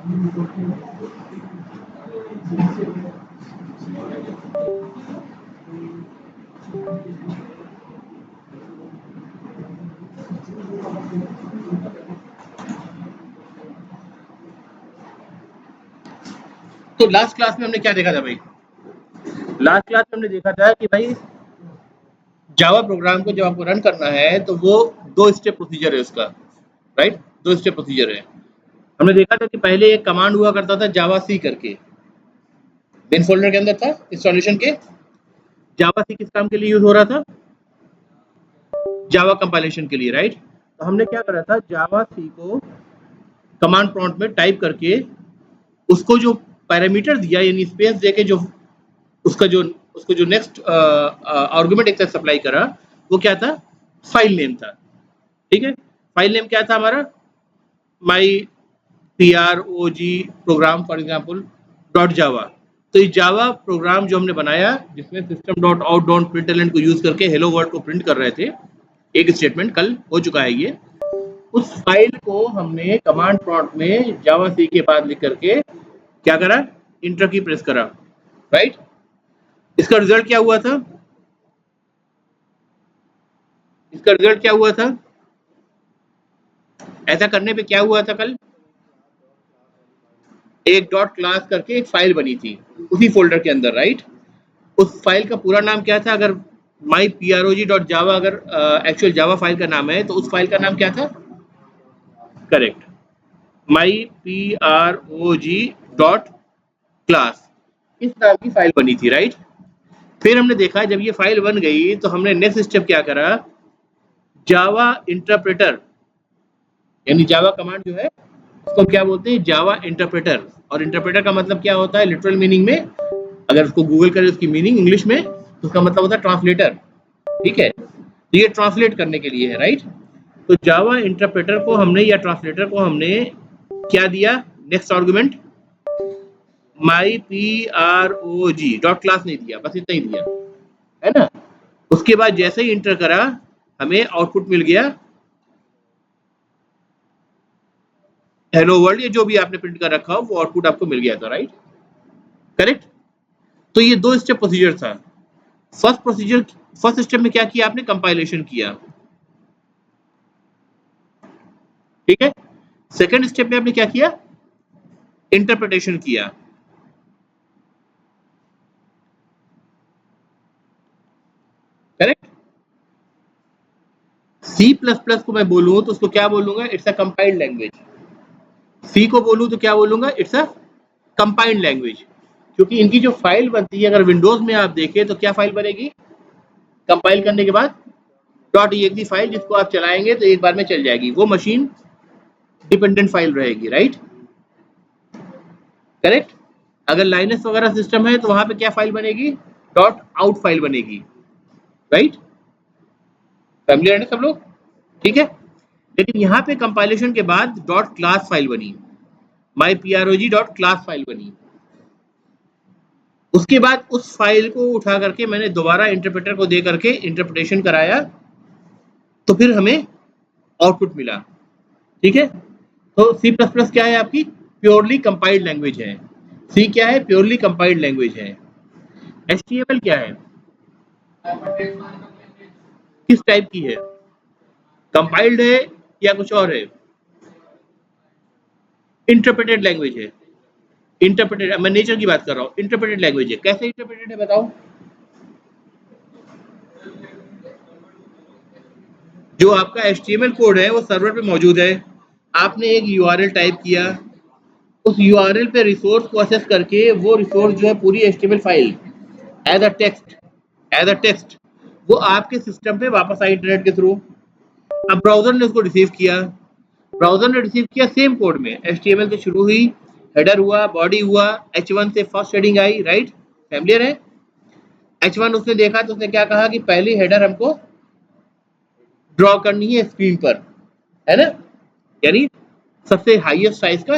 तो last class में हमने क्या देखा था भाई? लास्ट क्लास में हमने देखा था कि भाई जावा प्रोग्राम को जब आपको रन करना है तो वो 2 स्टेप प्रोसीजर है उसका, राइट? 2 स्टेप प्रोसीजर है। हमने देखा था कि पहले एक कमांड हुआ करता था जावा सी करके, बिन फोल्डर के अंदर था इंस्टॉलेशन के। जावा सी किस काम के लिए यूज हो रहा था? जावा कंपाइलेशन के लिए, राइट? तो हमने क्या करा था, जावा सी को कमांड प्रॉम्प्ट में टाइप करके उसको जो पैरामीटर दिया यानी स्पेस देके जो उसको जो नेक्स्ट आर्गुमेंट एक सप्लाई करा वो क्या था? फाइल नेम था। ठीक है, फाइल नेम क्या था हमारा? My PROG program for example .java। तो ये जावा प्रोग्राम जो हमने बनाया जिसमें system.out.println को यूज करके हेलो वर्ल्ड को प्रिंट कर रहे थे, एक स्टेटमेंट कल हो चुका है ये, उस फाइल को हमने कमांड प्रॉम्प्ट में जावा सी के बाद लिख करके क्या करा? इंटर की प्रेस करा, राइट? इसका रिजल्ट क्या हुआ था? इसका रिजल्ट क्या हुआ था? ऐसा करने पे क्या हुआ था कल? एक डॉट क्लास करके एक फाइल बनी थी उसी फोल्डर के अंदर, राइट? उस फाइल का पूरा नाम क्या था? अगर माई prog.java अगर एक्चुअल जावा फाइल का नाम है तो उस फाइल का नाम क्या था? करेक्ट, माई prog डॉट क्लास, इस नाम की फाइल बनी थी, राइट? फिर हमने देखा जब ये फाइल बन गई तो हमने नेक्स्ट स्टेप क्या करा? जावा इंटरप्रेटर यानी जावा कमांड जो है उसको क्या बोलते हैं? जावा इंटरप्रेटर। और इंटरप्रेटर का मतलब क्या होता है लिटरल मीनिंग में? अगर उसको गूगल करें उसकी मीनिंग इंग्लिश में तो उसका मतलब होता है ट्रांसलेटर। ठीक है, तो ये ट्रांसलेट करने के लिए है, राइट? तो जावा इंटरप्रेटर को हमने या ट्रांसलेटर को हमने क्या दिया? नेक्स्ट आर्गुमेंट माई prog डॉट क्लास नहीं दिया, बस इतना ही दिया, है ना? उसके बाद जैसे ही इंटर करा हमें आउटपुट मिल गया हेलो वर्ल्ड, ये जो भी आपने प्रिंट कर रखा हो वो आउटपुट आपको मिल गया था, राइट? करेक्ट। तो ये 2 स्टेप प्रोसीजर था। फर्स्ट स्टेप में क्या किया आपने? कंपाइलेशन किया, ठीक है। सेकंड स्टेप में आपने क्या किया? इंटरप्रिटेशन किया। करेक्ट। C++ को मैं बोलूं तो उसको क्या बोलूंगा? It's a compiled language. C को बोलूं तो क्या बोलूंगा? It's a compiled language. क्योंकि इनकी जो फाइल बनती है अगर विंडोज में आप देखें तो क्या फाइल बनेगी कंपाइल करने के बाद? .exe फाइल, जिसको आप चलाएंगे तो एक बार में चल जाएगी, वो मशीन डिपेंडेंट फाइल रहेगी, राइट? करेक्ट। अगर लाइनक्स वगैरह सिस्टम है तो वहां पे क्या फाइल बनेगी? .out फाइल बनेगी, राइट? फैमिलियर है सब लोग? ठीक है। लेकिन यहाँ पे कंपाइलेशन के बाद डॉट क्लास फाइल बनी, माई prog डॉट क्लास फाइल बनी। उसके बाद उस फाइल को उठा करके मैंने दोबारा इंटरप्रेटर को दे करके इंटरप्रिटेशन कराया तो फिर हमें आउटपुट मिला, ठीक है। तो C++ क्या है आपकी? प्योरली कंपाइल्ड लैंग्वेज है। सी क्या है? प्योरली कंपाइल्ड लैंग्वेज है। HTML क्या है? किस टाइप की है? कंपाइल्ड है या कुछ और है? इंटरप्रेटेड लैंग्वेज है। इंटरप्रेटेड, मैं नेचर की बात कर रहा हूँ, इंटरप्रेटेड लैंग्वेज है। कैसे इंटरप्रेटेड है बताओ? जो आपका HTML कोड है वो सर्वर पे मौजूद है, आपने एक URL टाइप किया, उस URL पे रिसोर्स को एक्सेस करके वो रिसोर्स जो है पूरी HTML file as a text वो आपके सिस्टम पे वापस आई इंटरनेट के थ्रू। अब ब्राउजर ने उसको रिसीव किया, सेम कोड में HTML से शुरू हुई, हेडर हुआ, बॉडी हुआ, H1 से फर्स्ट हेडिंग आई, राइट? फैमिलियर है? H1 उसने देखा तो उसने क्या कहा कि पहली हेडर हमको ड्रॉ करनी है स्क्रीन पर, है ना? यानी सबसे हाईएस्ट साइज का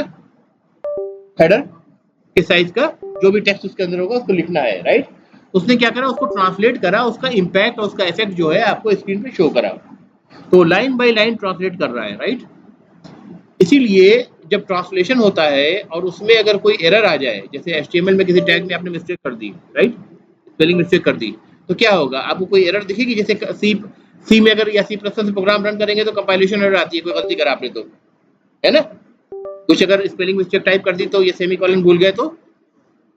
हेडर के साइज का जो भी टेक्स्ट उसके अंदर होगा उसको लिखना है, राइट? उसने क्या करा? उसको ट्रांसलेट करा, उसका इंपैक्ट और उसका इफेक्ट जो है आपको स्क्रीन पे शो करा। तो लाइन बाय लाइन ट्रांसलेट कर रहा है, राइट? इसीलिए जब ट्रांसलेशन होता है और उसमें अगर कोई एरर आ जाए, जैसे HTML में किसी टैग में आपने मिस्टेक कर दी, राइट, स्पेलिंग मिस्टेक कर दी, तो क्या होगा, आपको कोई एरर दिखेगी? जैसे सी में अगर या C plus plus program run करेंगे तो कंपाइलेशन एरर आती है, कोई गलती करा आपने तो, है ना? कुछ अगर स्पेलिंग मिस्टेक टाइप कर दी तो ये सेमीकोलन भूल गए तो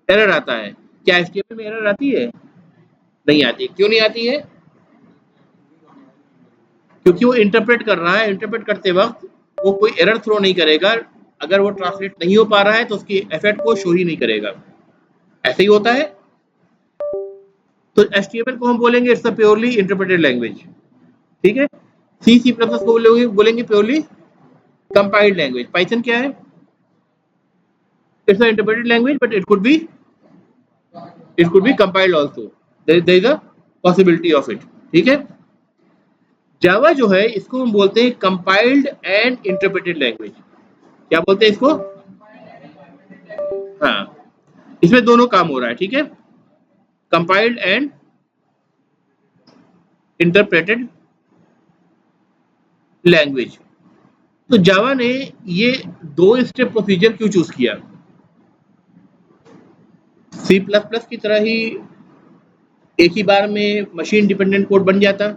एरर आता है। क्या HTML में एरर आती है? नहीं आती। क्यों नहीं आती है? क्योंकि वो इंटरप्रेट कर रहा है, इंटरप्रेट करते वक्त वो कोई एरर थ्रो नहीं करेगा। अगर वो ट्रांसलेट नहीं हो पा रहा है तो उसकी इफेक्ट को शो ही नहीं करेगा। ऐसे ही होता है। तो HTML को हम बोलेंगे it's a purely interpreted language, ठीक है। सी प्लस प्लस को बोलेंगे प्योरली कंपाइल्ड लैंग्वेज। पाइथन क्या है? It's a interpreted language but it could be compiled also, there is a possibility of it, ठीक है। जावा जो है इसको हम बोलते हैं कंपाइल्ड एंड इंटरप्रेटेड लैंग्वेज। क्या बोलते हैं इसको? हाँ, इसमें दोनों काम हो रहा है, ठीक है, कंपाइल्ड एंड इंटरप्रेटेड लैंग्वेज। तो जावा ने ये 2 स्टेप प्रोसीजर क्यों चूज किया? सी प्लस प्लस की तरह ही एक ही बार में मशीन डिपेंडेंट कोड बन जाता,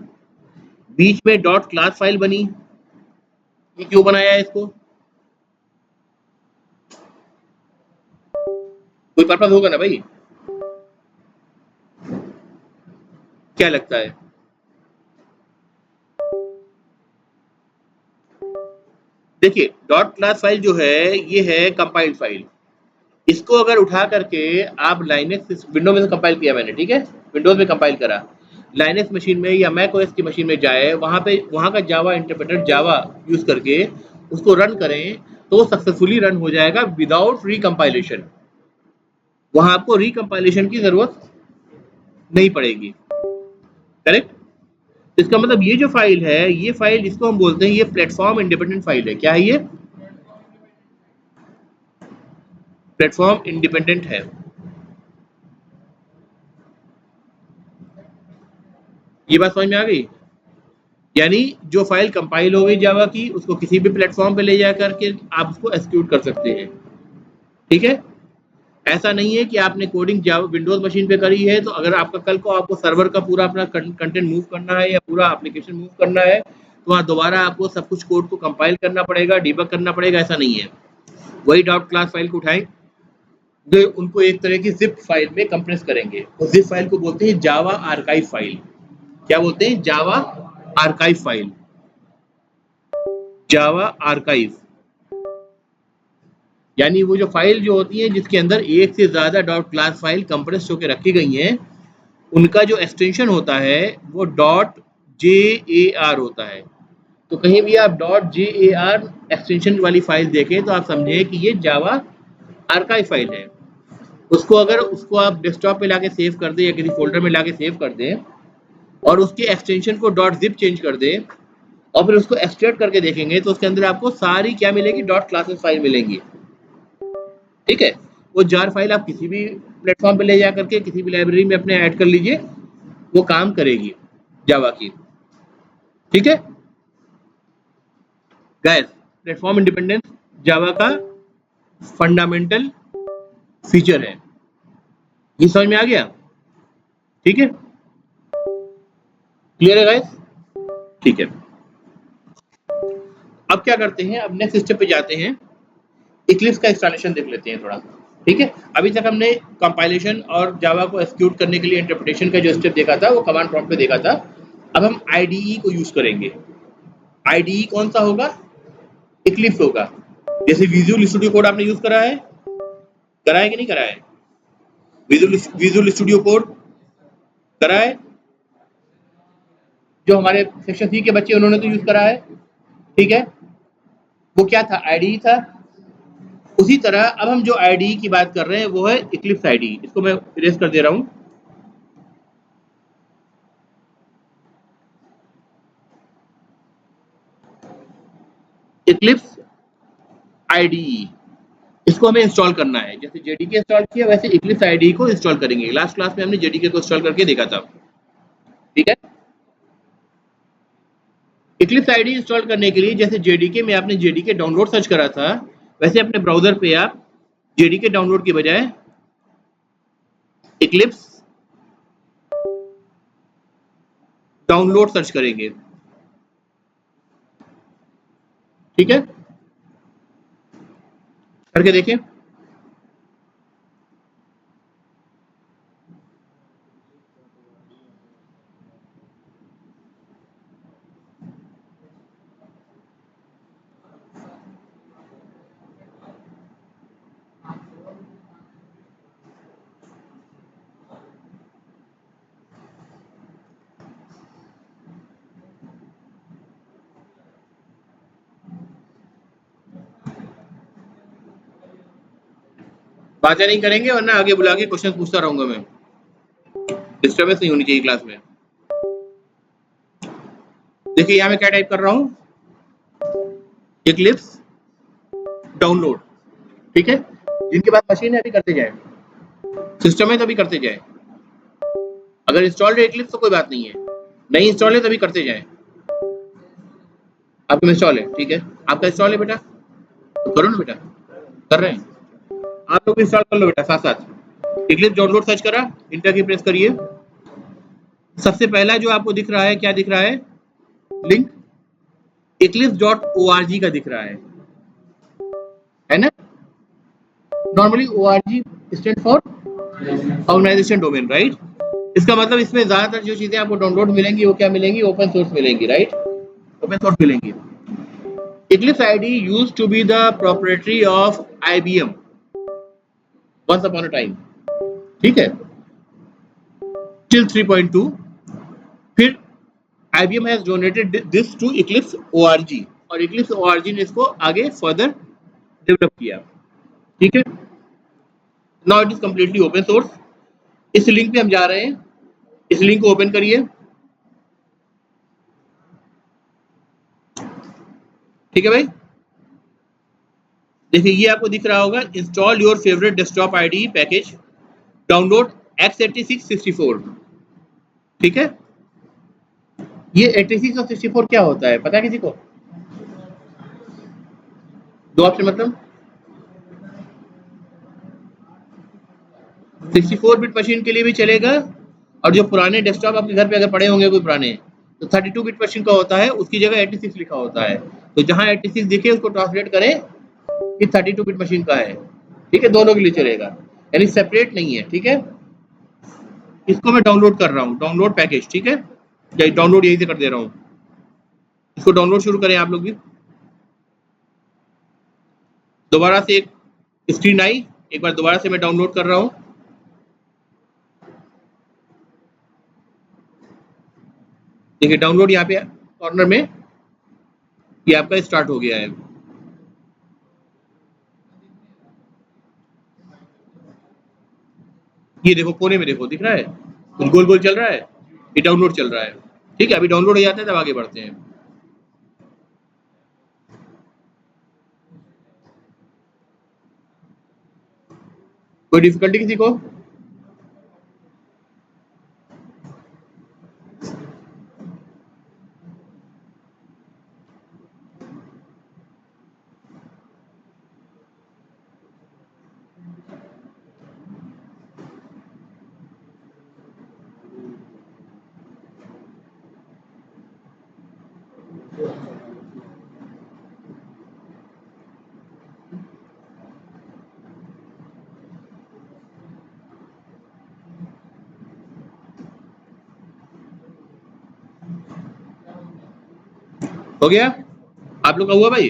बीच में डॉट क्लास फाइल बनी, ये क्यों बनाया है इसको? कोई पर्पस होगा ना भाई, क्या लगता है? देखिए, डॉट क्लास फाइल जो है ये है कंपाइल्ड फाइल। इसको अगर उठा करके आप लाइनेक्स विंडो में से कंपाइल किया मैंने, ठीक है, विंडोज में कंपाइल करा, लाइनेक्स मशीन में या मैक ओएस की मशीन में जाए, वहां का जावा इंटरप्रेटर जावा यूज करके उसको रन करें तो वो सक्सेसफुली रन हो जाएगा विदाउट रिकम्पाइलेशन। वहां आपको रिकम्पाइलेशन की जरूरत नहीं पड़ेगी, करेक्ट। इसका मतलब ये जो फाइल है, ये फाइल इसको हम बोलते हैं ये प्लेटफॉर्म इंडिपेंडेंट फाइल है। क्या है ये? प्लेटफॉर्म इंडिपेंडेंट है। ये बात समझ में आ गई? यानी जो फाइल कंपाइल हो गई जावा की, उसको किसी भी प्लेटफॉर्म पे ले जा करके आप उसको एक्सिक्यूट कर सकते हैं, ठीक है। ऐसा नहीं है कि आपने कोडिंग जावा विंडोज मशीन पे करी है तो अगर आपका कल को आपको सर्वर का पूरा अपना कंटेंट मूव करना है या पूरा एप्लीकेशन मूव करना है तो वहाँ दोबारा आपको सब कुछ कोड को कंपाइल करना पड़ेगा, डिबग करना पड़ेगा, ऐसा नहीं है। वही डॉट क्लास फाइल को उठाएं, जो उनको एक तरह की जिप फाइल में कंप्रेस करेंगे, उस जिप फाइल को बोलते हैं जावा आर्काइव फाइल। क्या बोलते हैं? जावा आर्काइव फाइल, जावा आर्काइव। यानी वो जो फाइल जो होती है जिसके अंदर एक से ज्यादा डॉट क्लास फाइल कंप्रेस होकर रखी गई हैं, उनका जो एक्सटेंशन होता है वो डॉट JAR होता है। तो कहीं भी आप डॉट JAR एक्सटेंशन वाली फाइल देखें तो आप समझें कि ये जावा आर्काइव फाइल है। उसको आप डेस्कटॉप पे लाके सेव कर दें या किसी फोल्डर में लाके सेव कर दें और उसके extension co dot zip change कर दें और फिर उसको एक्सट्रैक्ट करके देखेंगे तो उसके अंदर आपको सारी क्या मिलेगी? डॉट क्लासेस फाइल मिलेंगी, ठीक है। वो जार फाइल आप किसी भी प्लेटफॉर्म पे ले जा करके किसी भी लाइब्रेरी में अपने ऐड कर लीजिए, वो काम करेगी जावा की, ठीक है। गाइस, प्लेटफॉर्म इंडिपेंडेंस जावा का फंडामेंटल फीचर है। ये समझ में आ गया? ठीक है, क्लियर है गाइस? ठीक है। अब क्या करते हैं, अब नेक्स्ट स्टेप पे जाते हैं, इक्लिप्स का इंस्टॉलेशन देख लेते हैं थोड़ा, ठीक है। अभी तक हमने कंपाइलेशन और जावा को एक्सिक्यूट करने के लिए इंटरप्रिटेशन का जो स्टेप देखा था वो कमांड प्रॉम्प्ट पे देखा था। अब हम IDE को यूज करेंगे। IDE कौन सा होगा? इक्लिप्स होगा। जैसे विजुअल स्टूडियो कोड आपने यूज करा है कि नहीं करा है? विजुअल स्टूडियो कोड करा है, जो हमारे सेक्शन 3 के बच्चे उन्होंने तो यूज करा है, ठीक है। वो क्या था? IDE था। उसी तरह अब हम जो IDE की बात कर रहे हैं वो है इक्लिप्स IDE। इसको मैं इरेज कर दे रहा हूं। इक्लिप्स IDE, इसको हमें इंस्टॉल करना है। जैसे JDK इंस्टॉल किया वैसे इक्लिप्स IDE को इंस्टॉल करेंगे। लास्ट क्लास में हमने JDK को इंस्टॉल करके देखा था, ठीक है। इक्लिप्स IDE इंस्टॉल करने के लिए जैसे JDK में आपने JDK डाउनलोड सर्च करा था, वैसे अपने ब्राउजर पे आप जेडीके डाउनलोड की बजाय इक्लिप्स डाउनलोड सर्च करेंगे, ठीक है, करके देखें। बातें नहीं करेंगे वरना आगे बुला के क्वेश्चन पूछता रहूंगा मैं, डिस्टर्बेंस नहीं होनी चाहिए क्लास में। देखिए यहाँ मैं क्या टाइप कर रहा हूँ, इक्लिप्स डाउनलोड, ठीक है। जिनके पास मशीन है अभी करते जाए, सिस्टम है तो अभी करते जाए। अगर इंस्टॉल्ड है इक्लिप्स तो कोई बात नहीं है, नहीं इंस्टॉल है तभी करते जाए। आपका इंस्टॉल है, ठीक है, आपका इंस्टॉल है बेटा तो करो ना बेटा, कर रहे हैं आप लोग भी, इंस्टॉल कर लो बेटा साथ साथ। इक्लिप्स डाउनलोड सर्च करा, इंटर की प्रेस करिए। सबसे पहला जो आपको दिख रहा है, क्या दिख रहा है, लिंक eclipse.org का दिख रहा है ना। Normally org stand for organisation domain, right. इसका मतलब इसमें ज्यादातर जो चीजें आपको डाउनलोड मिलेंगी वो क्या मिलेंगी, ओपन सोर्स मिलेंगी, राइट, ओपन सोर्स मिलेंगी। Eclipse IDE used to be the proprietary of IBM once upon a time, ठीक है, till 3.2। फिर IBM has donated this to Eclipse org और Eclipse org ने इसको आगे फर्दर डेवलप किया, ठीक है। Now it is completely open source. इस लिंक पे हम जा रहे हैं, इस लिंक को ओपन करिए, ठीक है भाई। देखिए ये आपको दिख रहा होगा, install your favourite desktop ID package, download x86-64, ठीक है। ये 86 और 64 क्या होता है पता है किसी को? दो ऑप्शन, मतलब 64 बिट मशीन के लिए भी चलेगा, और जो पुराने डेस्कटॉप आपके घर पे अगर पड़े होंगे कोई पुराने, तो 32 बिट मशीन का होता है, उसकी जगह 86 लिखा होता है, तो जहां 86 दिखे उसको ट्रांसलेट करें कि 32 बिट मशीन का है, ठीक है, दोनों के लिए चलेगा, यानी सेपरेट नहीं है, ठीक है। इसको मैं डाउनलोड कर रहा हूँ, डाउनलोड पैकेज, ठीक है, डाउनलोड यहीं से कर दे रहा हूँ। इसको डाउनलोड शुरू करें आप लोग भी। दोबारा से एक स्क्रीन आई, एक बार दोबारा से मैं डाउनलोड कर रहा हूँ। देखिए डाउनलोड यहाँ पे कॉर्नर में ये आपका स्टार्ट हो गया है। ये देखो कोने में देखो दिख रहा है, कुछ गोल गोल चल रहा है, ये डाउनलोड चल रहा है, ठीक है। अभी डाउनलोड हो जाता है तब आगे बढ़ते हैं। कोई डिफिकल्टी किसी को? हो गया आप लोग का हुआ भाई?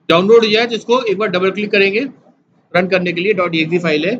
डाउनलोड हो जाए तो इसको एक बार डबल क्लिक करेंगे, रन करने के लिए .exe फाइल है।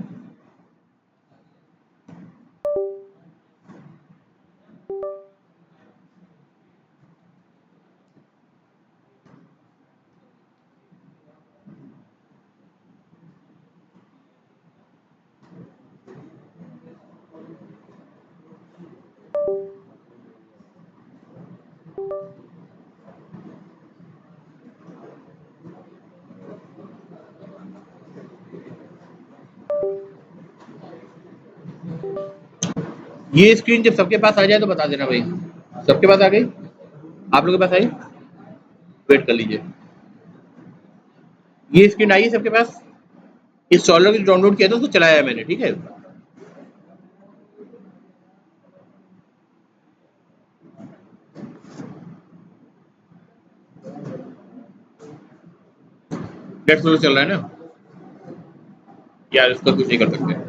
ये स्क्रीन जब सबके पास आ जाए तो बता देना भाई। सबके पास आ गई? आप लोगों के पास आई? वेट कर लीजिए। ये स्क्रीन आई है सबके पास? इस सॉल्वर को डाउनलोड किया था उसको चलाया है मैंने, ठीक है? नेट स्लो चल रहा है ना यार, इसका कुछ नहीं कर सकते।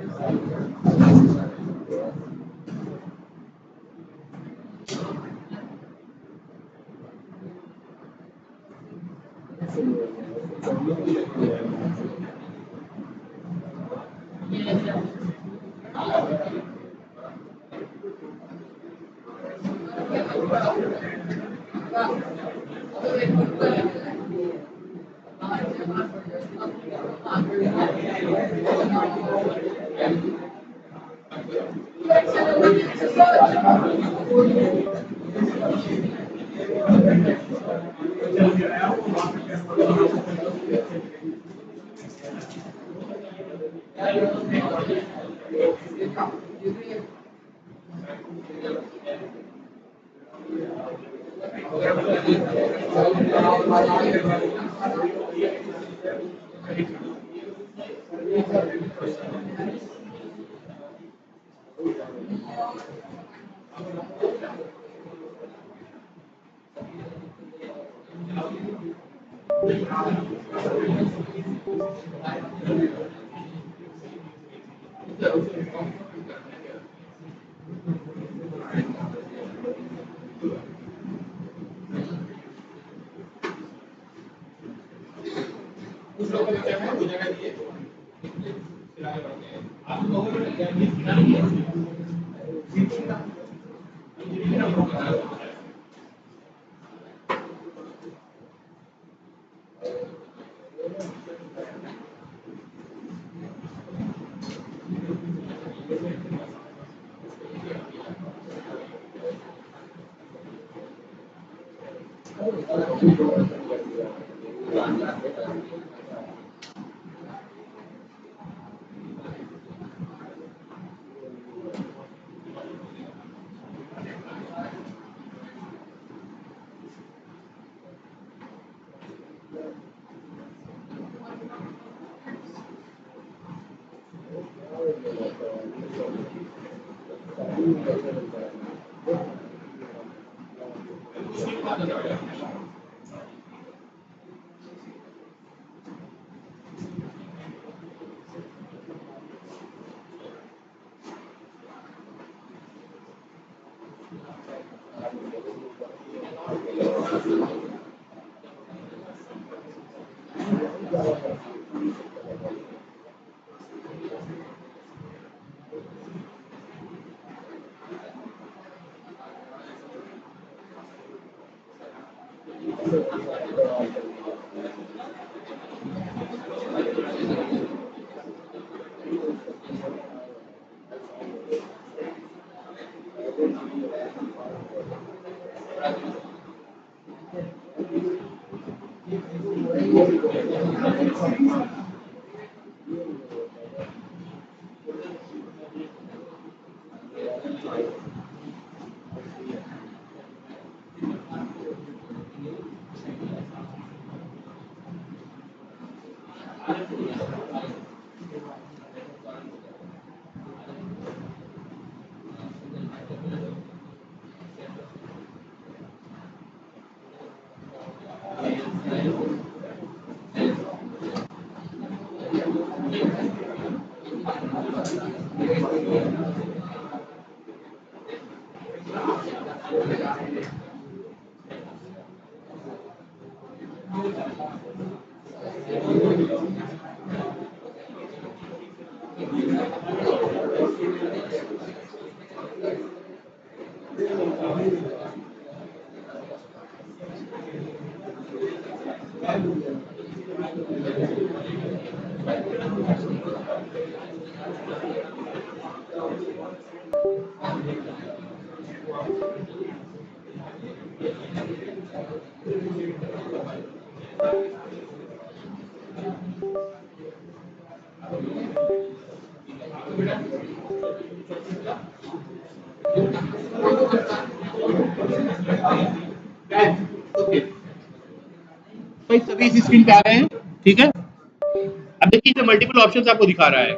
अभी इस स्क्रीन पे आ गए हैं, ठीक है। अब देखिए जो मल्टीपल ऑप्शंस आपको दिखा रहा है,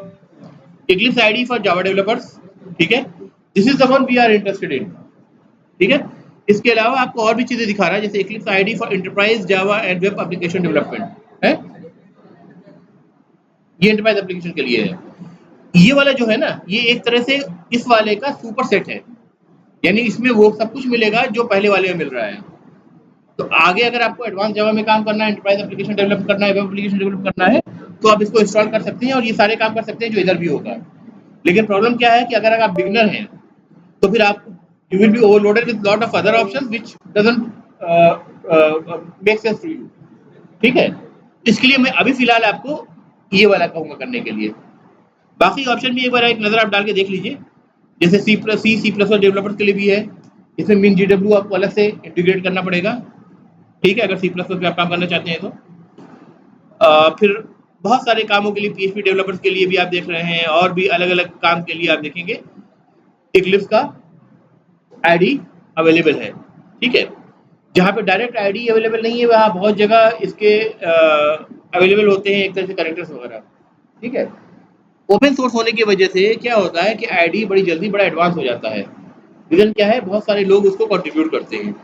Eclipse IDE for Java developers, ठीक है, this is the one we are interested in, ठीक है। इसके अलावा आपको और भी चीजें दिखा रहा है, जैसे Eclipse IDE for enterprise Java and web application development है, ये एंटरप्राइज एप्लीकेशन के लिए है। ये वाला जो है ना, ये एक तरह से इस वाले का सुपर सेट है, यानी इसमें वो सब कुछ मिलेगा जो पहले वाले में मिल रहा है। तो आगे अगर आपको एडवांस जावा में काम करना है, एंटरप्राइज एप्लीकेशन डेवलप करना है, वेब एप्लीकेशन डेवलप करना है, तो आप इसको इंस्टॉल कर सकते हैं और ये सारे काम कर सकते हैं जो इधर भी होगा। लेकिन प्रॉब्लम क्या है कि अगर आप बिगिनर हैं तो फिर आप you will be overloaded with lot of other options which doesn't make sense to you, ठीक है। इसके लिए मैं अभी फिलहाल आपको ये वाला कहूँगा करने के लिए। बाकी ऑप्शन भी एक बार एक नज़र आप डाल के देख लीजिए, जैसे सी प्लस डेवलपर्स के लिए भी है, इसमें मिन GW आपको अलग से इंटीग्रेट करना पड़ेगा, ठीक है, अगर सी प्लस पे आप काम करना चाहते हैं तो। फिर बहुत सारे कामों के लिए PHP डेवलपर्स के लिए भी आप देख रहे हैं, और भी अलग अलग काम के लिए आप देखेंगे Eclipse का आईडी अवेलेबल है, ठीक है। जहाँ पे डायरेक्ट आईडी अवेलेबल नहीं है, वहाँ बहुत जगह इसके अवेलेबल होते हैं एक तरह से करेक्टर्स वगैरह, ठीक है। ओपन सोर्स होने की वजह से क्या होता है कि आईडी बड़ी जल्दी बड़ा एडवांस हो जाता है। रीजन क्या है, बहुत सारे लोग उसको कंट्रीब्यूट करते हैं,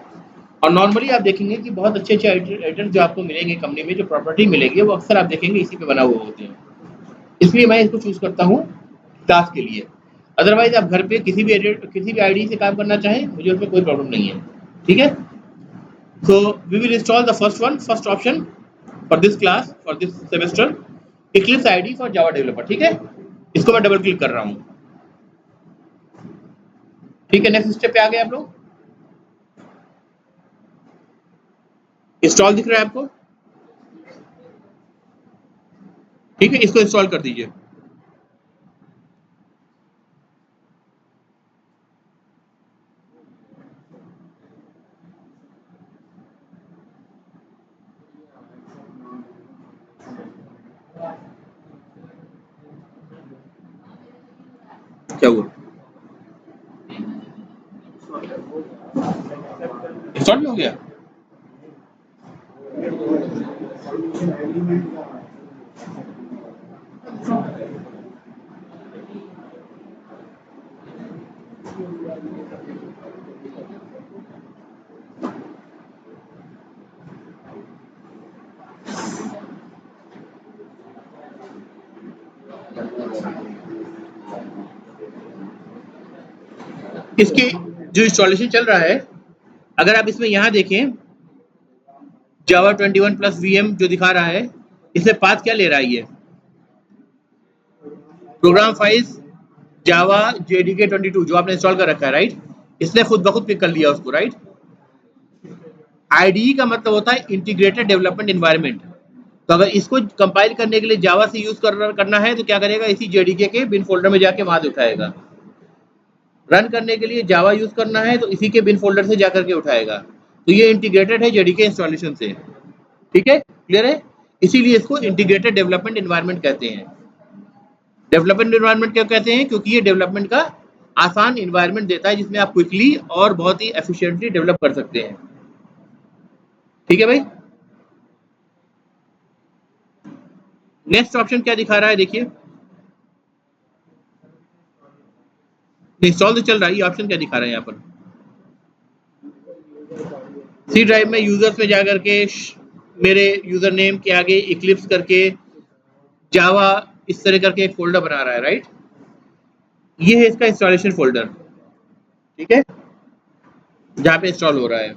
और नॉर्मली आप देखेंगे कि बहुत अच्छे अच्छे एडिटर्स जो आपको मिलेंगे कंपनी में, जो प्रॉपर्टी मिलेंगे, वो अक्सर आप देखेंगे इसी पे बना हुआ होते हैं। इसलिए मैं इसको चूज करता हूँ क्लास के लिए। अदरवाइज आप घर पे किसी भी आईडी से काम करना चाहें, मुझे उसमें कोई प्रॉब्लम नहीं है, ठीक है। So we will install the first option for this class, for this semester, Eclipse IDE for Java developer, ठीक है। इसको मैं डबल क्लिक कर रहा हूँ, ठीक है। नेक्स्ट स्टेप पे आ गए आप लोग। इंस्टॉल दिख रहा है आपको, ठीक है, इसको इंस्टॉल कर दीजिए। क्या हुआ, इंस्टॉल भी हो गया? इसकी जो इंस्टॉलेशन चल रहा है, अगर आप इसमें यहाँ देखें, जावा 21 प्लस VM जो दिखा रहा है, इसमें पाथ क्या ले रहा है, ये प्रोग्राम फाइल्स जावा JDK 22 जो आपने इंस्टॉल कर रखा है, राइट। इसने खुद ब खुद पिक कर लिया उसको, राइट। IDE का मतलब होता है इंटीग्रेटेड डेवलपमेंट एनवायरनमेंट। तो अगर इसको कंपाइल करने के लिए जावा से यूज करना है तो क्या करेगा, इसी JDK के बिन फोल्डर में जाके वहां से उठाएगा। रन करने के लिए जावा यूज करना है तो इसी के बिन फोल्डर से जाकर के उठाएगा। तो ये इंटीग्रेटेड है JDK इंस्टॉलेशन से, ठीक है, क्लियर है। इसीलिए इसको इंटीग्रेटेड डेवलपमेंट एनवायरनमेंट कहते हैं। डेवलपमेंट एनवायरनमेंट क्यों कहते हैं, क्योंकि ये डेवलपमेंट का आसान एनवायरनमेंट देता है जिसमें आप क्विकली और बहुत ही एफिशिएंटली डेवलप कर सकते हैं, ठीक है भाई। नेक्स्ट ऑप्शन क्या दिखा रहा है, देखिए, इंस्टॉल तो चल रहा है, ये ऑप्शन क्या दिखा रहा है यहाँ पर, सी ड्राइव में यूजर्स में जाकर के मेरे यूजर नेम के आगे इक्लिप्स करके जावा इस तरह करके एक फोल्डर बना रहा है, राइट। ये है इसका इंस्टॉलेशन फोल्डर, ठीक है, जहाँ पे इंस्टॉल हो रहा है।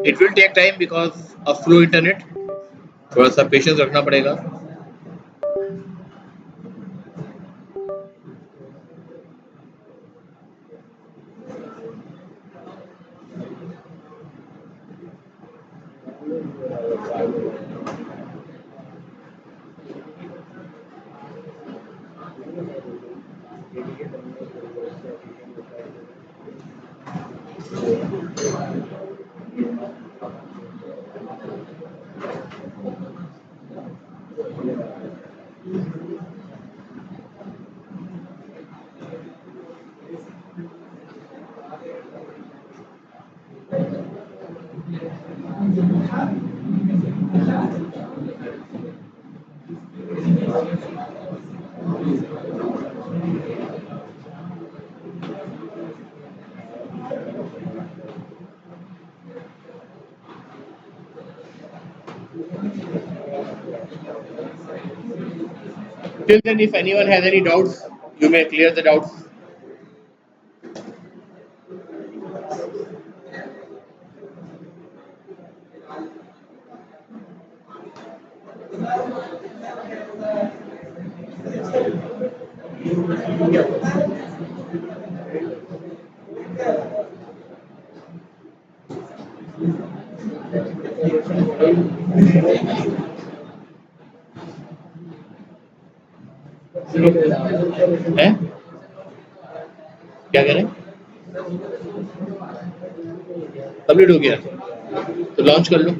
It will take time because of slow internet, थोड़ा सा पेशेंस रखना पड़ेगा. Till then, if anyone has any doubts, you may clear the doubts. हैं? क्या कह रहे हैं? कंप्लीट हो गया तो लॉन्च कर लो.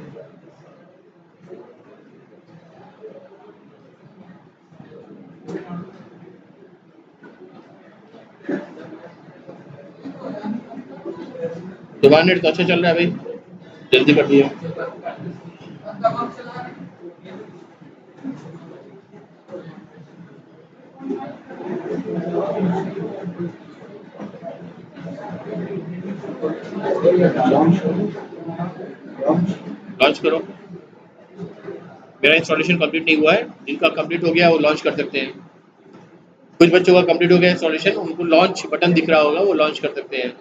तुम्हारा नेट तो अच्छा चल रहा है भाई, जल्दी कर दिया. लॉन्च करो. मेरा इंस्टॉलेशन कंप्लीट नहीं हुआ है, जिनका कंप्लीट हो गया वो लॉन्च कर सकते हैं. कुछ बच्चों का कंप्लीट हो गया इंस्टॉलेशन, उनको लॉन्च बटन दिख रहा होगा, वो लॉन्च कर सकते हैं.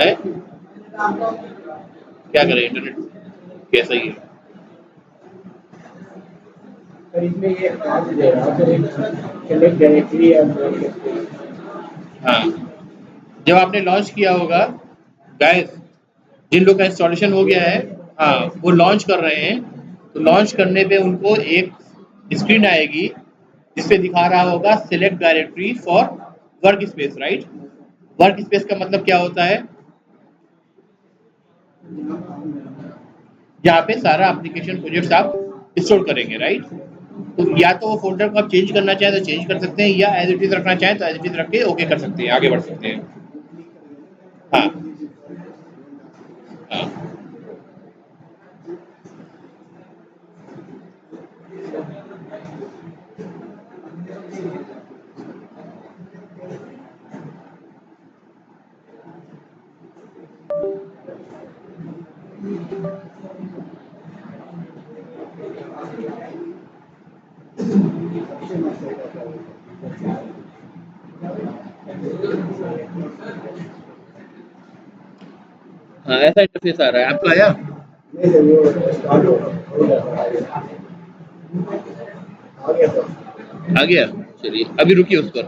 है क्या करें, इंटरनेट कैसा ही है. सर इसमें ये आज दे रहा सर सेलेक्ट डायरेक्टली हाँ, जब आपने लॉन्च किया होगा गाइस, जिन लोग का इंस्टॉलेशन हो गया है, हाँ वो लॉन्च कर रहे हैं, तो लॉन्च करने पे उनको एक स्क्रीन आएगी जिसपे दिखा रहा होगा select directory for work space. Right, work space का मतलब क्या होता है? जहाँ पे सारा एप्लीकेशन प्रोजेक्ट्स आप इंस्टॉल करेंगे. राइट, तो या तो वो फोल्डर को आप चेंज करना चाहें तो चेंज कर सकते हैं, या एज इट इज रखना चाहें तो एज इट इज रख के ओके कर सकते हैं, आगे बढ़ सकते हैं. हाँ हाँ हाँ, ऐसा इंटरफेस आ रहा है. आपका आया? नहीं सर वो स्टार्ट हो गया सर. आ गया. चलिए अभी रुकिए उस पर,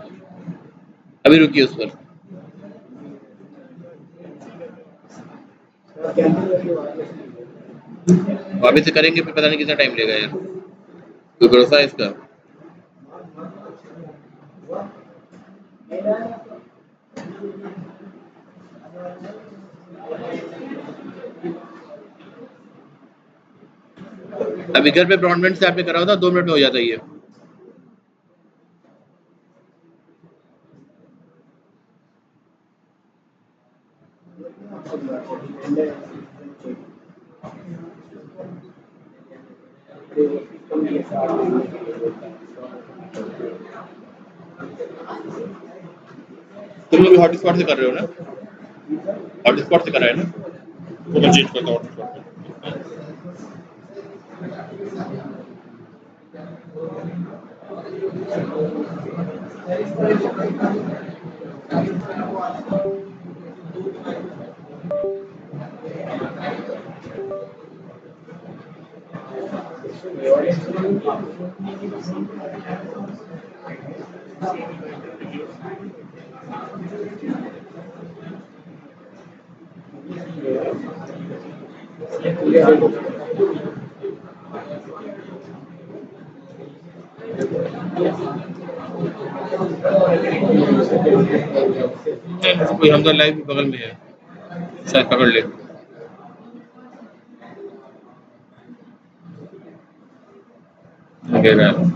अभी रुकिए उस पर. वापस से करेंगे फिर पता नहीं कितना टाइम लेगा यार, कोई भरोसा है इसका? अभी घर पे ब्रॉडबैंड से आपने करा होता 2 मिनट में हो जाता है ये. तुम लोग हॉटस्पॉट से कर रहे हो ना? हॉटस्पॉट से करा है ना? तो मैं चेंज करता हूँ हॉटस्पॉट पे। कोई हमदा लाइव भी बगल में है, शायद पकड़ ले। वगैरह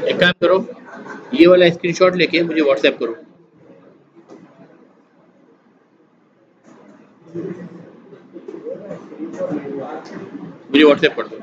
एक काम करो, ये वाला स्क्रीनशॉट लेके मुझे व्हाट्सएप करो। मुझे व्हाट्सएप कर दो।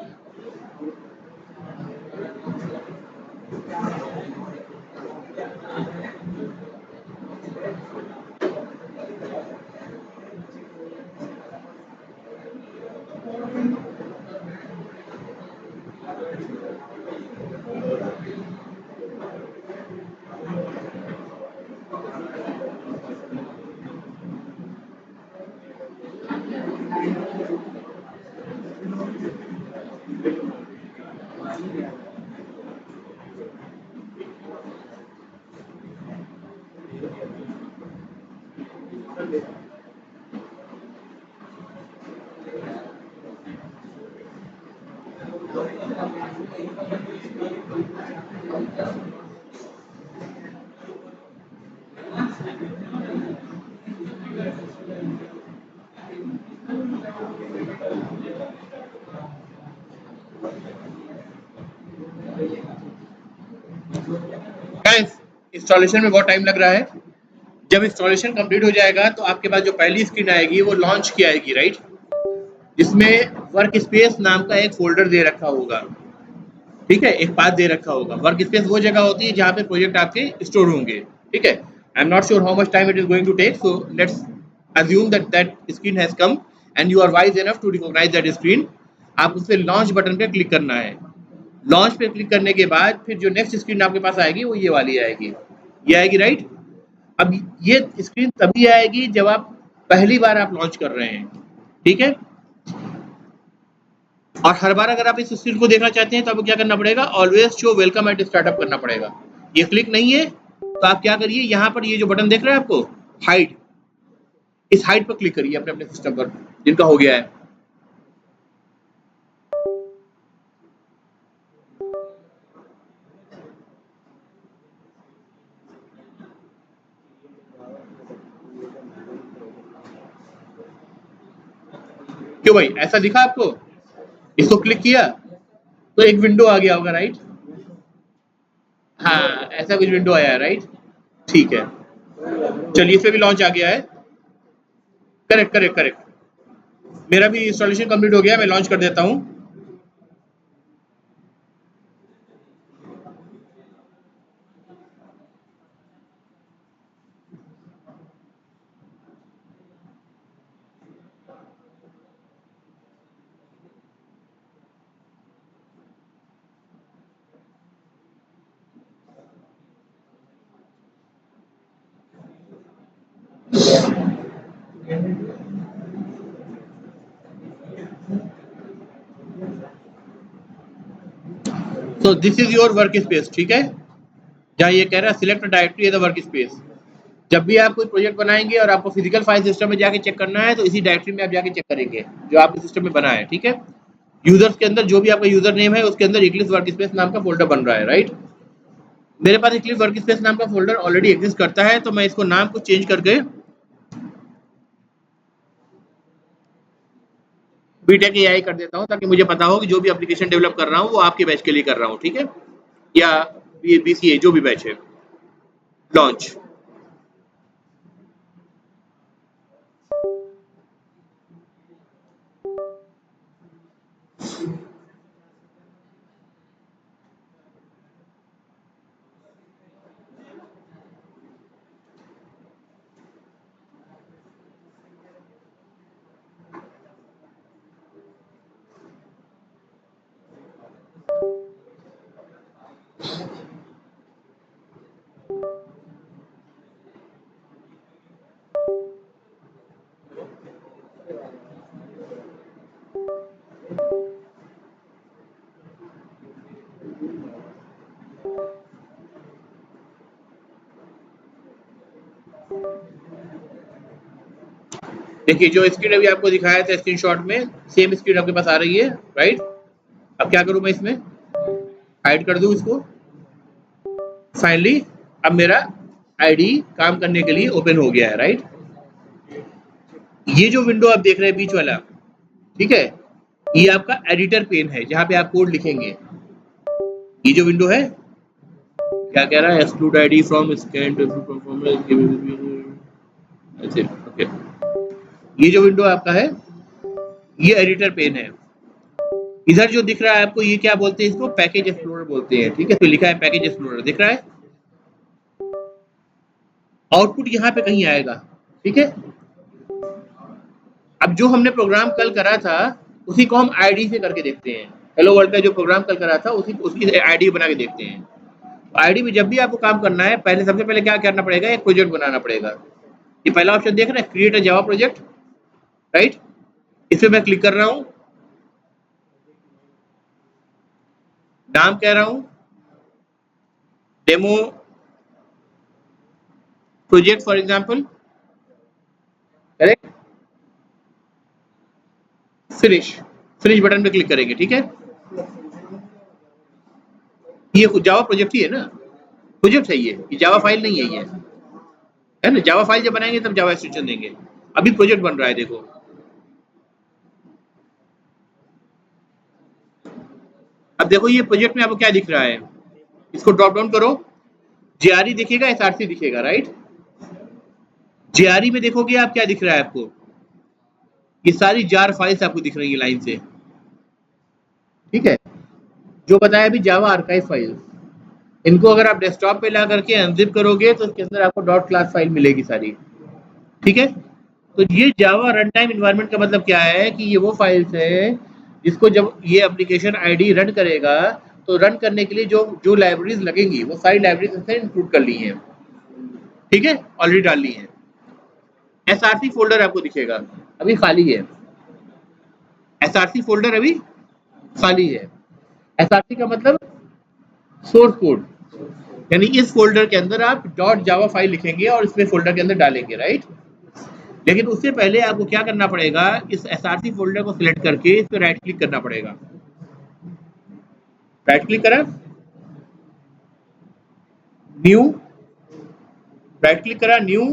गाइस, इंस्टॉलेशन में बहुत टाइम लग रहा है। जब इंस्टॉलेशन कंप्लीट हो जाएगा तो आपके पास जो पहली स्क्रीन आएगी वो लॉन्च की आएगी, राइट? जिसमें वर्क स्पेस नाम का एक फोल्डर दे रखा होगा, ठीक है, एक पाथ दे रखा होगा। वर्क स्पेस वो जगह होती है जहाँ पे प्रोजेक्ट आपके स्टोर होंगे, ठीक है। I am not sure how much time it is going to take, so let's assume that that screen has come and you are wise enough to recognize that screen। आप उस पर launch button पे click करना है। Launch पे click करने के बाद फिर जो नेक्स्ट स्क्रीन आपके पास आएगी वो ये वाली आएगी, ये आएगी, राइट? अब ये स्क्रीन तभी आएगी जब आप पहली बार आप लॉन्च कर रहे हैं, ठीक है। और हर बार अगर आप इस स्क्रीन को देखना चाहते हैं तो आपको क्या करना पड़ेगा, always show welcome eight startup करना पड़ेगा। ये क्लिक नहीं है तो आप क्या करिए, यहाँ पर ये जो बटन देख रहे हैं आपको, हाइड, इस हाइड पर क्लिक करिए अपने अपने सिस्टम पर जिनका हो गया है। क्यों भाई, ऐसा दिखा आपको? इसको क्लिक किया तो एक विंडो आ गया होगा, राइट? हाँ, ऐसा कुछ विंडो आया है, राइट? ठीक है, चलिए इसमें भी लॉन्च आ गया है। करेक्ट करेक्ट करेक्ट, मेरा भी इंस्टॉलेशन कंप्लीट हो गया, मैं लॉन्च कर देता हूँ। तो this is your work space, ठीक है, जहाँ ये कह रहा है select directory as a work space. जब भी आप कोई प्रोजेक्ट बनाएंगे और आपको फिजिकल फाइल सिस्टम में जाके चेक करना है तो इसी डायरेक्टरी में आप जाके चेक करेंगे जो आपके सिस्टम में बना है, ठीक है। यूजर्स के अंदर जो भी आपका यूजर नेम है उसके अंदर इक्लिप्स वर्क स्पेस नाम का फोल्डर बन रहा है, राइट? मेरे पास इक्लिप्स वर्क स्पेस नाम का फोल्डर ऑलरेडी एग्जिस्ट करता है, तो मैं इसको नाम को चेंज करके बीटेक एआई कर देता हूँ, ताकि मुझे पता हो कि जो भी एप्लीकेशन डेवलप कर रहा हूँ वो आपके बैच के लिए कर रहा हूँ, ठीक है, या बीसीए जो भी बैच है। लॉन्च। देखिए जो स्क्रीन अभी आपको दिखाया था स्क्रीनशॉट में, सेम स्क्रीन आपके पास आ रही है, राइट? अब क्या करूं मैं इसमें? हाइड कर दूं इसको। फाइनली अब मेरा आईडी काम करने के लिए ओपन हो गया है, राइट? ये जो विंडो आप देख रहे हैं बीच वाला, ठीक है, ये आपका एडिटर पेन है जहां पे आप कोड लिखेंगे। ये जो विंडो है, क्या कह रहा है? एक्सक्लूड आईडी फ्रॉम स्कैन ऐसे, ओके। ये जो विंडो आपका है ये एडिटर पेन है। इधर जो दिख रहा है आपको, ये क्या बोलते हैं? इसको पैकेज एक्सप्लोरर बोलते हैं, ठीक है। तो लिखा है पैकेज एक्सप्लोरर, दिख रहा है? आउटपुट यहाँ पे कहीं आएगा, ठीक है। अब जो हमने प्रोग्राम कल करा था उसी को हम आईडी से करके देखते हैं। हेलो वर्ल्ड का जो प्रोग्राम कल करा था उसी उसकी आईडी बना के देखते हैं। आईडी में जब भी आपको काम करना है, पहले सबसे पहले क्या करना पड़ेगा? एक प्रोजेक्ट बनाना पड़ेगा। ये पहला ऑप्शन देख रहे हैं, create a Java project, right? इस पे मैं क्लिक कर रहा हूँ, नाम कह रहा हूँ demo project for example, correct. Finish, finish button पे क्लिक करेंगे, ठीक है। ये जावा प्रोजेक्ट ही है ना, प्रोजेक्ट है ये जावा फाइल नहीं है, ये है ना। जावा फाइल जब बनाएंगे तब जावा एक्सटेंशन देंगे, अभी प्रोजेक्ट बन रहा है, देखो। अब देखो ये प्रोजेक्ट में आपको क्या दिख रहा है, इसको ड्रॉप डाउन करो, जेआरई दिखेगा, एसआरसी दिखेगा, राइट? जेआरई में देखोगे आप क्या दिख रहा है आपको? ये सारी जार फाइल्स आपको दिख रही है लाइन से, ठीक है। जो बताया अभी जावा आर्काइव फाइल, इनको अगर आप डेस्कटॉप पे ला करके अनजिप करोगे तो इसके अंदर आपको डॉट क्लास फाइल मिलेगी सारी, ठीक है। तो ये जावा रन टाइम इन्वायरमेंट का मतलब क्या है कि ये वो फाइल्स है जिसको जब ये एप्लीकेशन आईडी रन करेगा तो रन करने के लिए जो जो लाइब्रेरीज लगेंगी वो सारी लाइब्रेरीज इसने इंक्लूड कर ली हैं, ठीक है, ऑलरेडी डाल ली है। एसआरसी फोल्डर आपको दिखेगा, अभी खाली है। एसआरसी फोल्डर अभी खाली है। एसआरसी का मतलब सोर्स कोड, यानी इस फोल्डर के अंदर आप डॉट जावा फाइल लिखेंगे और इसमें फोल्डर के अंदर डालेंगे, राइट? लेकिन उससे पहले आपको क्या करना पड़ेगा? इस एसआरसी फोल्डर को सिलेक्ट करके इस पर राइट क्लिक करना पड़ेगा। राइट क्लिक करा, न्यू, राइट क्लिक करा, न्यू।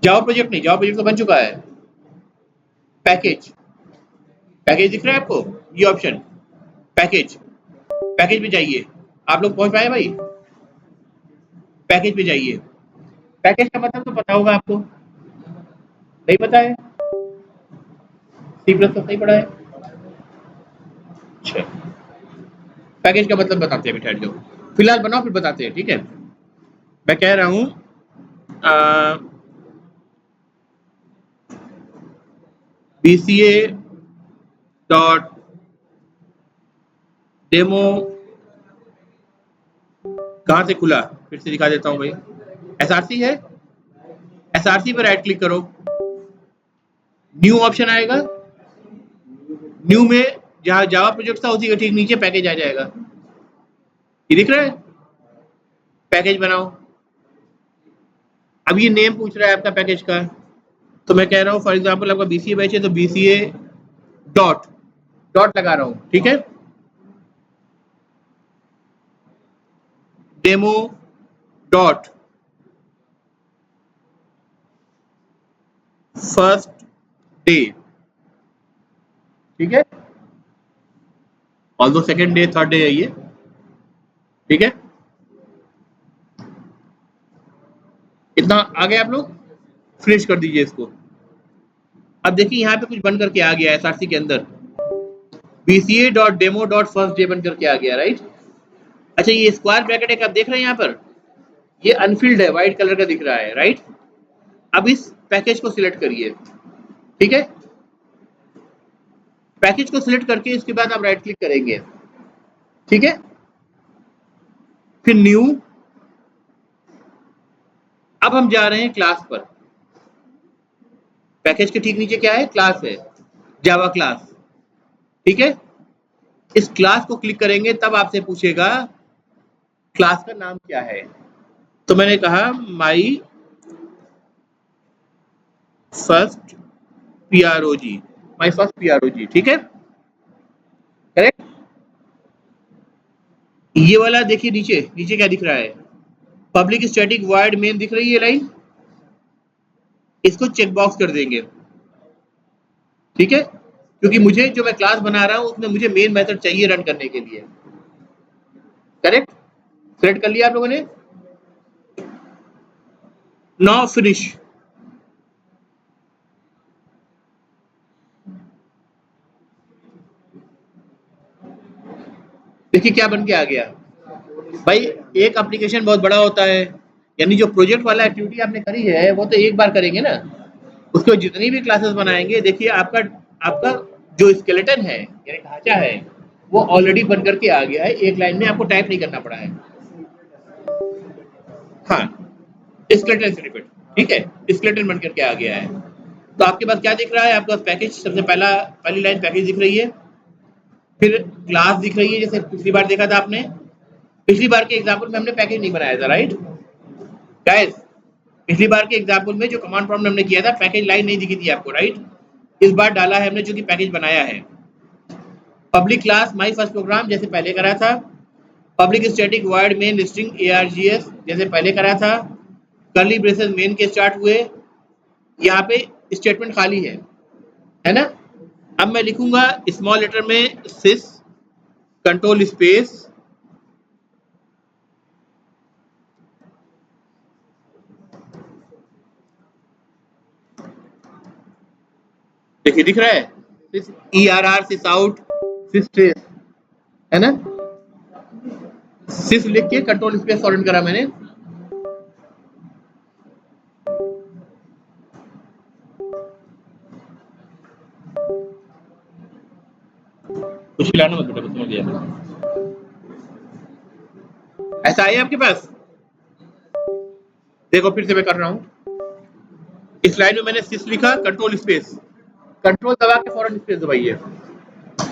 जावा प्रोजेक्ट नहीं, जावा प्रोजेक्ट तो बन चुका है। पैकेज, पैकेज दिख रहा है आपको, ये ऑप्शन पैकेज, पैकेज पे जाइए। आप लोग पहुंच पाए भाई? पैकेज पे जाइए। पैकेज का मतलब तो पता होगा आपको, नहीं पता है? सी प्लस नहीं पढ़ा है? अच्छा, पैकेज का मतलब बताते हैं, ठहर जाओ, फिलहाल बनाओ फिर बताते हैं, ठीक है? मैं कह रहा हूँ BCA डॉट डेमो कहाँ से खुला, फिर से दिखा देता हूँ भाई। SRC है, SRC पर राइट क्लिक करो, न्यू ऑप्शन आएगा, न्यू में जहाँ जावा प्रोजेक्ट था उसी के ठीक नीचे पैकेज आ जाएगा, ये दिख रहा है, पैकेज बनाओ। अब ये नेम पूछ रहा है आपका पैकेज का, तो मैं कह रहा हूँ फॉर एग्जाम्पल आपका BCA बैच है तो BCA डॉट डॉट लगा रहा हूँ, ठीक है, डेमो डॉट फर्स्ट डे, ठीक है, although second day third day है ये, ठीक है, इतना आगे आप लोग फिनिश कर दीजिए इसको। अब देखिए यहाँ पे कुछ बन करके आ गया SRC के अंदर, BCA dot demo dot first day बन करके आ गया, राइट। अच्छा, ये स्क्वायर ब्रैकेट एक आप देख रहे हैं यहाँ पर, ये अनफिल्ड है, व्हाइट कलर का दिख रहा है, राइट। अब इस पैकेज को सिलेक्ट करिए, ठीक है, पैकेज को सिलेक्ट करके इसके बाद आप राइट क्लिक करेंगे, ठीक है, फिर न्यू। अब हम जा रहे हैं क्लास पर, पैकेज के ठीक नीचे क्या है, क्लास है, जावा क्लास, ठीक है, इस क्लास को क्लिक करेंगे तब आपसे पूछेगा क्लास का नाम क्या है, तो मैंने कहा my first PROG, my first PROG, ठीक है, करेक्ट। ये वाला देखिए नीचे नीचे क्या दिख रहा है, पब्लिक स्टैटिक वॉइड मेन दिख रही है लाइन, इसको चेक बॉक्स कर देंगे, ठीक है, क्योंकि मुझे जो मैं क्लास बना रहा हूं उसमें मुझे मेन मेथड चाहिए रन करने के लिए, करेक्ट, सिलेक्ट कर लिया आप लोगों ने। नाउ फिनिश, देखिए क्या बन के आ गया भाई। एक एप्लीकेशन बहुत बड़ा होता है, यानी जो प्रोजेक्ट वाला एक्टिविटी आपने करी है वो तो एक बार करेंगे ना, उसके जितनी भी क्लासेस बनाएंगे, देखिए आपका आपका जो स्केलेटन है यानी ढांचा है वो ऑलरेडी बन करके आ गया है, एक लाइन में आपको टाइप नहीं करना पड़ा है। हाँ, स्केलेटन से रिपीट, ठीक है, स्केलेटन बन करके आ गया है। तो आपके पास क्या दिख रहा है, आपके पास पैकेज, सबसे पहली लाइन पैकेज दिख रही है, फिर क्लास दिख रही है, जैसे पिछली बार देखा था आपने, पिछली बार के एग्जाम्पल में हमने पैकेज नहीं बनाया था, राइट गाइस, पिछली बार के एग्जाम्पल में जो कमांड प्रॉम्प्ट हमने किया था पैकेज लाइन नहीं दिखी थी आपको, राइट, इस बार डाला है हमने चूंकि पैकेज बनाया है। Public class my first program जैसे पहले करा था, public static void main listing ARGS जैसे पहले करा था, कर्ली ब्रेसेस मेन के स्टार्ट हुए, यहाँ पे स्टेटमेंट खाली है ना। अब मैं लिखूंगा स्मॉल लेटर में सिस कंट्रोल स्पेस देखिए दिख रहा है, सिस ERR सिस आउट सिस ट्रेस, है ना, सिस लिख के कंट्रोल स्पेस फॉरवर्ड करा मैंने। कुछ खिलाना मत बेटा, बस समझ गया। ऐसा है आपके पास, देखो फिर से मैं कर रहा हूं, इस लाइन में मैंने सिस लिखा, कंट्रोल स्पेस, कंट्रोल दबा के फॉरवर्ड स्पेस दबाइए,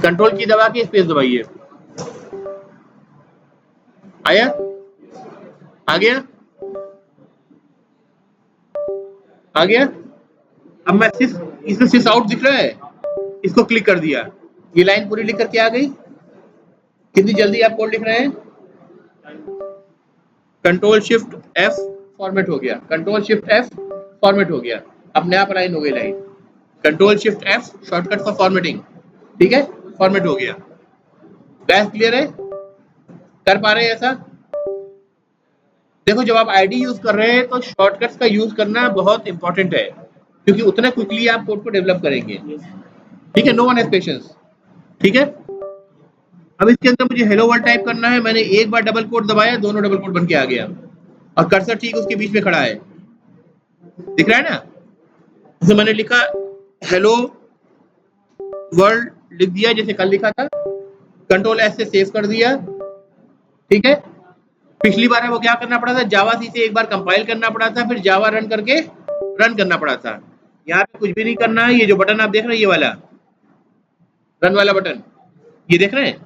कंट्रोल की दबा के स्पेस दबाइए, आया, आ गया, आ गया। अब मैं सिस, इसमें सिस आउट दिख रहा है, इसको क्लिक कर दिया, ये लाइन पूरी लिख करके आ गई। कितनी जल्दी आप कोड लिख रहे हैं, कंट्रोल शिफ्ट F फॉर्मेट हो गया, कंट्रोल शिफ्ट F फॉर्मेट हो गया, अपने आप लाइन हो गई line, control shift F shortcut for formatting, ठीक है, फॉर्मेट हो गया। गैस क्लियर है? कर पा रहे हैं ऐसा? देखो जब आप आईडी यूज कर रहे हैं तो शॉर्टकट्स का यूज करना बहुत इंपॉर्टेंट है, क्योंकि उतना क्विकली आप कोड को डेवलप करेंगे, ठीक है। नो वन हैज पेशेंस, ठीक है। अब इसके अंदर मुझे हेलो वर्ल्ड टाइप करना है, मैंने एक बार डबल कोड दबाया, दोनों डबल कोड बन के आ गया, और कर्सर ठीक उसके बीच में खड़ा है, दिख रहा है ना। जैसे मैंने लिखा हेलो वर्ल्ड, लिख दिया जैसे कल लिखा था, कंट्रोल एस से सेव कर दिया, ठीक है। पिछली बार वो क्या करना पड़ा था, जावा सी से एक बार कंपाइल करना पड़ा था, फिर जावा रन करके रन करना पड़ा था। यहाँ पे कुछ भी नहीं करना है, ये जो बटन आप देख रहे हैं, ये वाला रन वाला बटन, ये देख रहे हैं,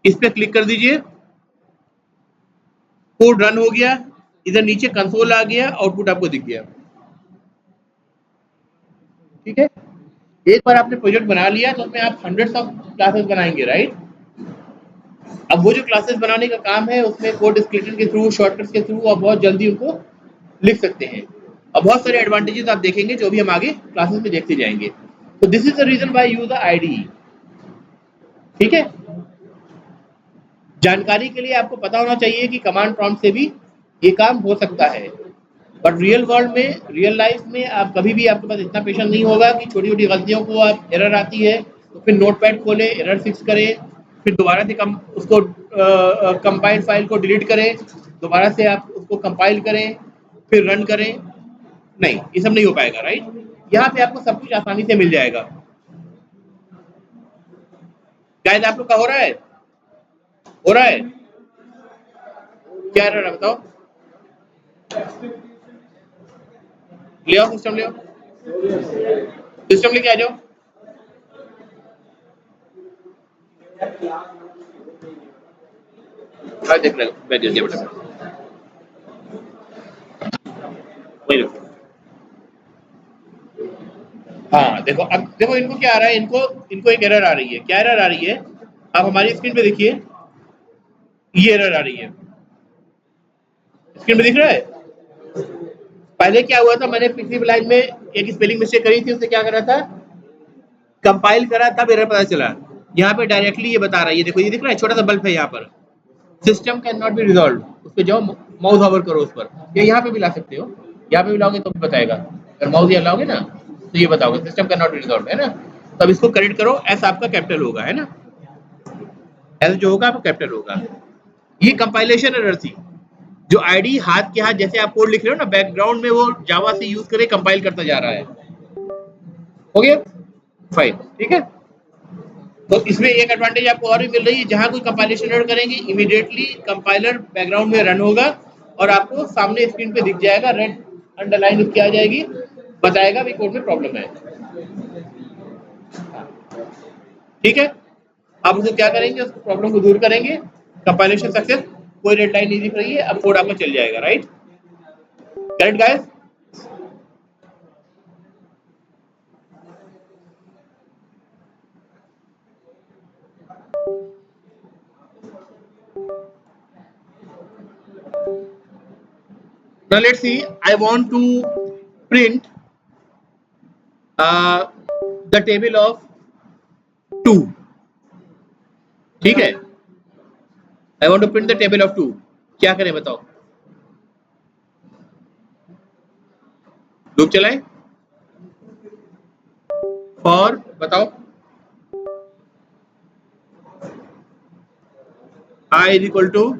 इस पे क्लिक कर दीजिए, कोड रन हो गया, इधर नीचे कंसोल आ गया, आउटपुट आपको दिख गया, ठीक है। एक बार आपने प्रोजेक्ट बना लिया तो उसमें आप हंड्रेड्स ऑफ क्लासेस बनाएंगे, राइट। अब वो जो क्लासेस बनाने का काम है उसमें कोड स्प्लिटिंग के थ्रू, शॉर्टकट्स के थ्रू आप बहुत जल्दी उनको लिख सकते हैं, और बहुत सारे एडवांटेजेस आप देखेंगे जो भी हम आगे क्लासेस में देखते जाएंगे। तो this is the reason why use the ID, ठीक है। जानकारी के लिए आपको पता होना चाहिए कि कमांड प्रॉम्प्ट से भी ये काम हो सकता है, बट रियल वर्ल्ड में, रियल लाइफ में आप कभी भी, आपके पास इतना पेशेंस नहीं होगा कि छोटी छोटी गलतियों को आप एरर आती है तो फिर नोटपैड खोले, एरर फिक्स करें, फिर दोबारा से उसको कंपाइल फाइल को डिलीट करें, दोबारा से आप उसको कंपाइल करें, फिर रन करें, नहीं, ये सब नहीं हो पाएगा, राइट। यहाँ पे आपको सब कुछ आसानी से मिल जाएगा। शायद आप लोग का हो रहा है, हो रहा है, क्या एरर है बताओ, ले आओ सिस्टम, ले आओ सिस्टम, लेके आ जाओ। हाँ देख रहे हो, मैं दे दिया बेटा, वही रखो। हाँ देखो, अब देखो इनको क्या आ रहा है, इनको इनको एक एरर आ रही है, क्या एरर आ रही है, आप हमारी स्क्रीन पे देखिए, ये एरर आ रही है, स्क्रीन पे दिख रहा है। पहले क्या हुआ था, मैंने पिछली लाइन में एक स्पेलिंग मिस्टेक करी थी, उससे क्या करा था, कंपाइल करा, तब एरर पता चला। यहाँ पे डायरेक्टली ये बता रहा है, ये देखो, ये दिख रहा है, छोटा सा बल्ब है यहाँ पर, system can not be resolve, उस पर जाओ, माउस ओवर करो उस पर, या यहाँ पे भी ला सकते हो, यहाँ पे भी लाओगे तो भी बताएगा, अगर माउस यहाँ लाओगे ना तो ये बताओगे system can not be resolve, है ना। तब इसको करेक्ट करो, एस आपका कैपिटल होगा, है ना, एस जो होगा आपका कैपिटल होगा। ये कंपाइलेशन एरर थी, जो आईडी हाथ के हाथ, जैसे आप कोड लिख रहे हो ना, बैकग्राउंड में वो जावा से यूज करे कंपाइल करता जा रहा है, हो गया फाइन, ठीक है। तो इसमें एक एडवांटेज आपको और भी मिल रही है, जहां कोई कंपाइलेशन एरर करेंगे, इमीडिएटली कंपाइलर बैकग्राउंड में रन होगा और आपको सामने स्क्रीन पे दिख जाएगा, रेड अंडरलाइन उसकी आ जाएगी, बताएगा भी कोड में प्रॉब्लम है, ठीक है। आप उसको क्या करेंगे, उस प्रॉब्लम को दूर करेंगे, कंपाइलेशन सक्सेस, कोई रेड लाइन नहीं दिख रही है, अब कोड आपका चल जाएगा, right, correct guys. Now let's see, I want to print the table of 2, ठीक है, I want to print the table of 2, क्या करें बताओ, लूप चलाएं, फॉर बताओ I is equal to,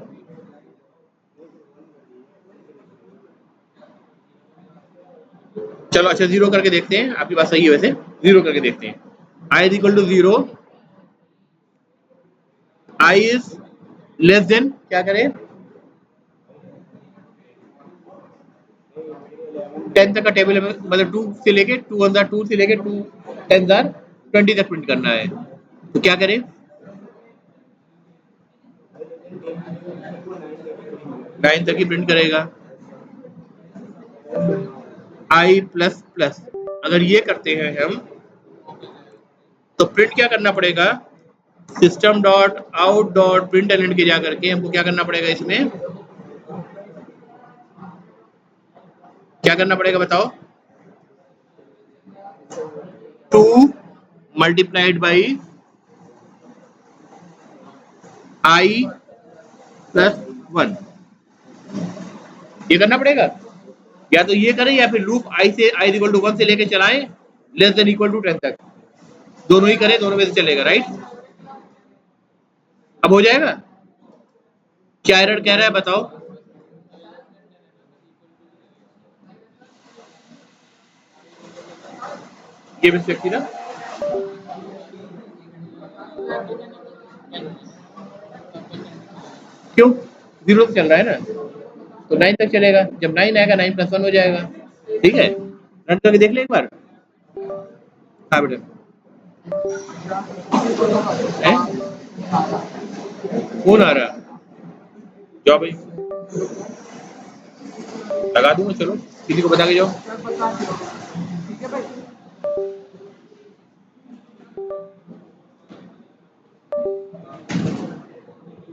चलो अच्छा जीरो करके देखते हैं, आपकी बात सही है वैसे, जीरो करके देखते हैं, I is equal to 0, I is less than, क्या करें, 10 तक का टेबल है, मतलब 2 से लेके 2 वन जार 2 से लेके 2 10 जार 20 तक प्रिंट करना है, तो क्या करें, 9 तक ही प्रिंट करेगा, I प्लस प्लस, अगर ये करते हैं हम तो प्रिंट क्या करना पड़ेगा, system dot out dot print element के जा करके हमको क्या करना पड़ेगा, इसमें क्या करना पड़ेगा बताओ, 2 मल्टीप्लाइड बाई I प्लस 1, ये करना पड़ेगा। या तो ये करें या फिर लूप I से I इक्वल टू 1 से लेके चलाएं लेस देन इक्वल टू 10 तक, दोनों ही करें, दोनों में से चलेगा, राइट। अब हो जाएगा। क्या एरर कह रहा है बताओ। ये मिस्टेक थी ना। क्यों, 0 से चल रहा है ना, तो 9 तक चलेगा। जब 9 आएगा 9 प्लस 1 हो जाएगा। ठीक है, रन करके देख ले एक बार। हाँ बेटा, कौन आ रहा, जाओ भाई, लगा दूंगा, चलो किसी को बता के जाओ।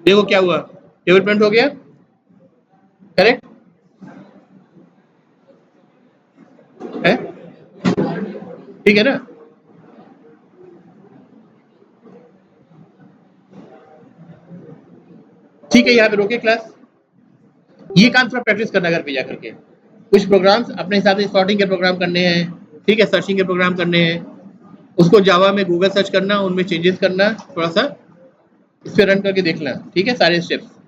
देखो क्या हुआ, टेबल प्रिंट हो गया, करेक्ट है, ठीक है ना। ठीक है, यहाँ पे रोके क्लास। ये काम थोड़ा प्रैक्टिस करना घर पे जा करके। कुछ प्रोग्राम्स अपने हिसाब से सॉर्टिंग के प्रोग्राम करने हैं, ठीक है, सर्चिंग के प्रोग्राम करने हैं, उसको जावा में गूगल सर्च करना, उनमें चेंजेस करना, थोड़ा सा इस पे रन करके देखना, ठीक है, सारे स्टेप्स।